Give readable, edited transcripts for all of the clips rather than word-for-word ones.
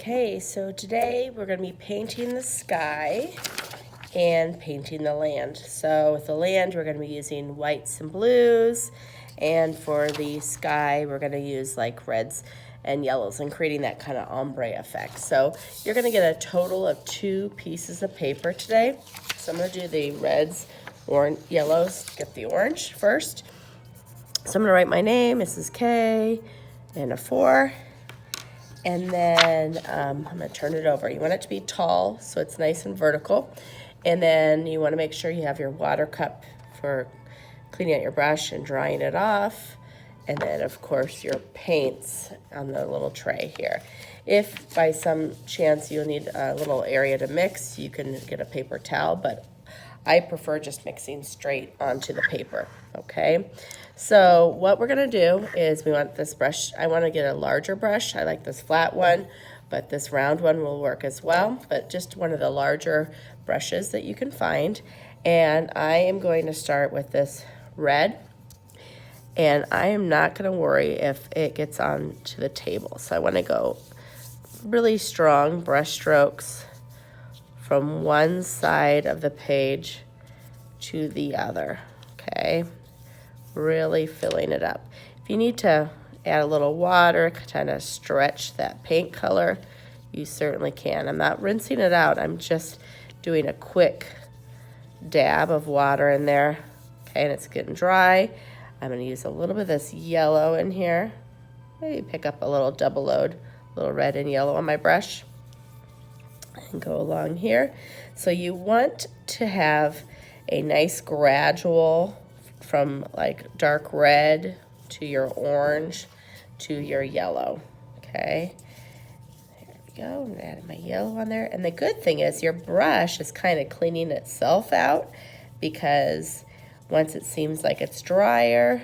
Okay, so today we're going to be painting the sky and painting the land. So with the land, we're going to be using whites and blues, and for the sky, we're going to use like reds and yellows and creating that kind of ombre effect. So you're going to get a total of 2 pieces of paper today. So I'm going to do the reds, orange, yellows, get the orange first. So I'm going to write my name, Mrs. K, and a 4. And then I'm going to turn it over. You want it to be tall so it's nice and vertical. And then you want to make sure you have your water cup for cleaning out your brush and drying it off. And then, of course, your paints on the little tray here. If by some chance you'll need a little area to mix, you can get a paper towel, but I prefer just mixing straight onto the paper, okay? So what we're gonna do is we want this brush, I wanna get a larger brush. I like this flat one, but this round one will work as well, but just one of the larger brushes that you can find. And I am going to start with this red, and I am not gonna worry if it gets onto the table. So I wanna go really strong brush strokes from one side of the page to the other, okay? Really filling it up. If you need to add a little water, kind of stretch that paint color, you certainly can. I'm not rinsing it out, I'm just doing a quick dab of water in there, okay, and it's getting dry. I'm gonna use a little bit of this yellow in here, maybe pick up a little double load, a little red and yellow on my brush, and go along here. So you want to have a nice gradual from like dark red to your orange to your yellow, okay? There we go, I'm gonna add my yellow on there. And the good thing is your brush is kind of cleaning itself out, because once it seems like it's drier,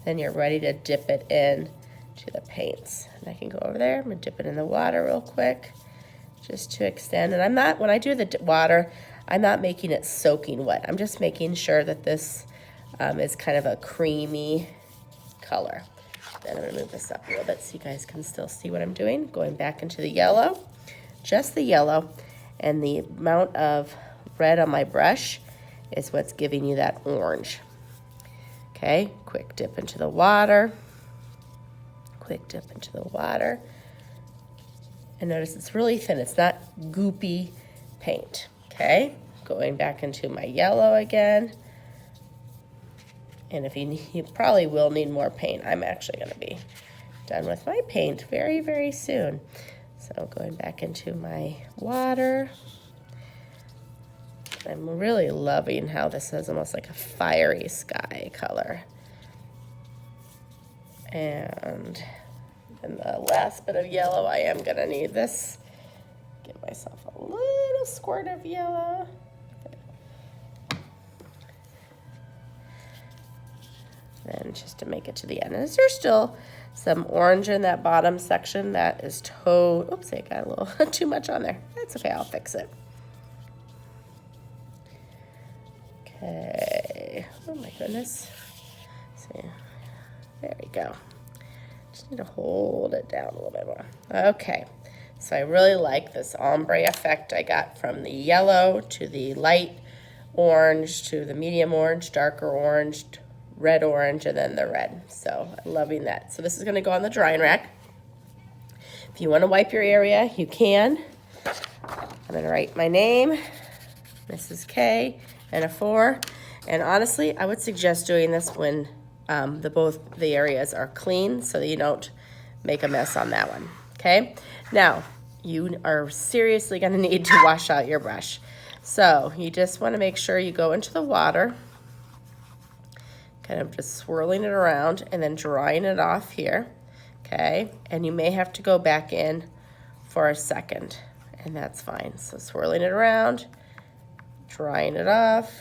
then you're ready to dip it in to the paints. And I can go over there, I'm gonna dip it in the water real quick, just to extend. And I'm not, when I do the water, I'm not making it soaking wet. I'm just making sure that this is kind of a creamy color. Then I'm gonna move this up a little bit so you guys can still see what I'm doing. Going back into the yellow, just the yellow, and the amount of red on my brush is what's giving you that orange. Okay, quick dip into the water. Quick dip into the water. And notice it's really thin, it's not goopy paint, okay? Going back into my yellow again. And if you probably will need more paint. I'm actually gonna be done with my paint very, very soon. So going back into my water. I'm really loving how this is almost like a fiery sky color. And in the last bit of yellow, I am gonna need this. Give myself a little squirt of yellow. And just to make it to the end. Is there still some orange in that bottom section? That is oops, I got a little too much on there. That's okay, I'll fix it. Okay, oh my goodness. See, there we go. Just need to hold it down a little bit more. Okay, so I really like this ombre effect I got from the yellow to the light orange to the medium orange, darker orange, red orange, and then the red. So I'm loving that. So this is gonna go on the drying rack. If you wanna wipe your area, you can. I'm gonna write my name, Mrs. K, and a 4. And honestly, I would suggest doing this when both the areas are clean so that you don't make a mess on that one, okay? Now, you are seriously gonna need to wash out your brush. So you just wanna make sure you go into the water, kind of just swirling it around and then drying it off here, okay? And you may have to go back in for a second, and that's fine. So swirling it around, drying it off.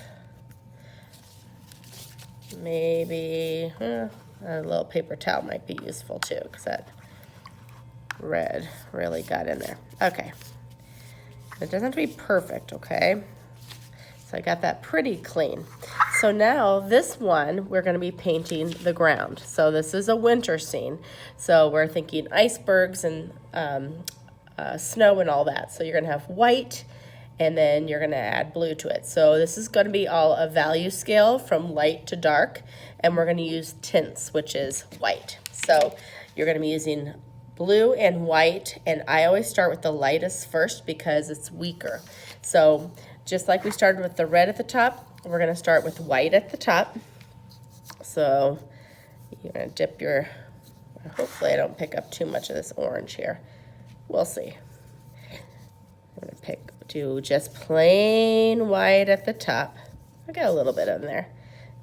Maybe a little paper towel might be useful too, because that red really got in there. Okay, it doesn't have to be perfect, okay? So I got that pretty clean. So now this one, we're gonna be painting the ground. So this is a winter scene. So we're thinking icebergs and snow and all that. So you're gonna have white, and then you're gonna add blue to it. So this is gonna be all a value scale from light to dark, and we're gonna use tints, which is white. So you're gonna be using blue and white, and I always start with the lightest first because it's weaker. So just like we started with the red at the top, we're gonna start with white at the top. So you're gonna dip your, hopefully I don't pick up too much of this orange here. We'll see. I'm gonna do just plain white at the top. I got a little bit in there.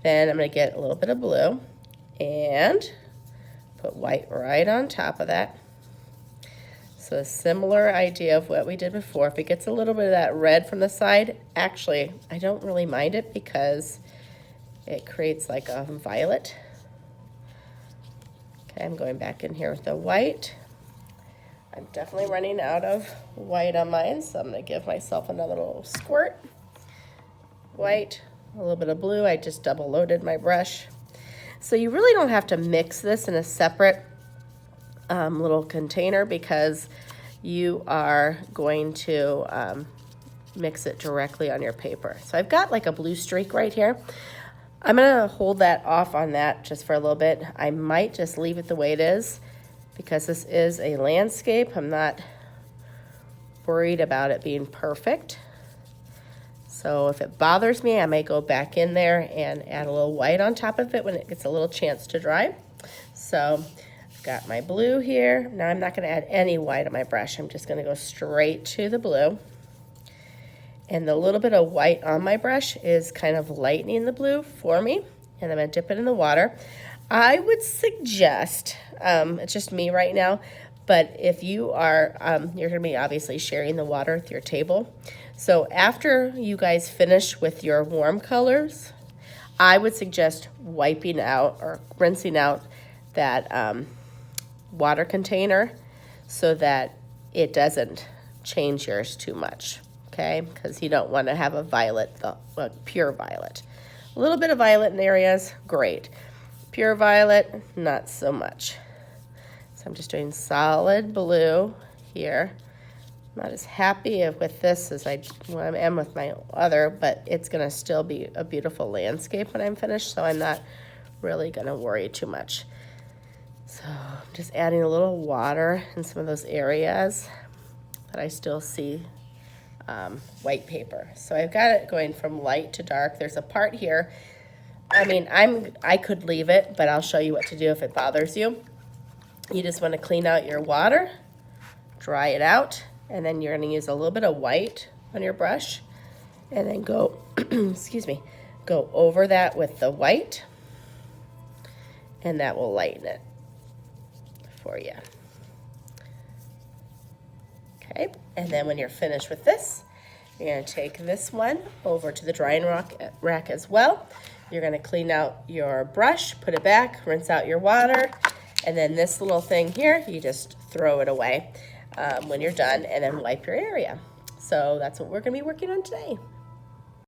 Then I'm gonna get a little bit of blue and put white right on top of that. So a similar idea of what we did before. If it gets a little bit of that red from the side, actually, I don't really mind it because it creates like a violet. Okay, I'm going back in here with the white. I'm definitely running out of white on mine, so I'm gonna give myself another little squirt. White, a little bit of blue. I just double loaded my brush. So you really don't have to mix this in a separate little container because you are going to mix it directly on your paper. So I've got like a blue streak right here. I'm gonna hold that off on that just for a little bit. I might just leave it the way it is because this is a landscape. I'm not worried about it being perfect. So if it bothers me, I may go back in there and add a little white on top of it when it gets a little chance to dry. So I've got my blue here. Now I'm not gonna add any white on my brush. I'm just gonna go straight to the blue. And the little bit of white on my brush is kind of lightening the blue for me. And I'm gonna dip it in the water. I would suggest, it's just me right now, but if you are, you're gonna be obviously sharing the water with your table. So after you guys finish with your warm colors, I would suggest wiping out or rinsing out that water container so that it doesn't change yours too much, okay? Because you don't want to have a violet, pure violet. A little bit of violet in areas, great. Pure violet, not so much. So I'm just doing solid blue here. I'm not as happy with this as I am with my other, but it's gonna still be a beautiful landscape when I'm finished, so I'm not really gonna worry too much. So I'm just adding a little water in some of those areas that I still see white paper. So I've got it going from light to dark. There's a part here, I mean, I could leave it, but I'll show you what to do if it bothers you. You just wanna clean out your water, dry it out, and then you're gonna use a little bit of white on your brush and then go, excuse me, go over that with the white, and that will lighten it for you. Okay, and then when you're finished with this, you're gonna take this one over to the drying rack as well. You're gonna clean out your brush, put it back, rinse out your water, and then this little thing here, you just throw it away when you're done, and then wipe your area. So that's what we're gonna be working on today.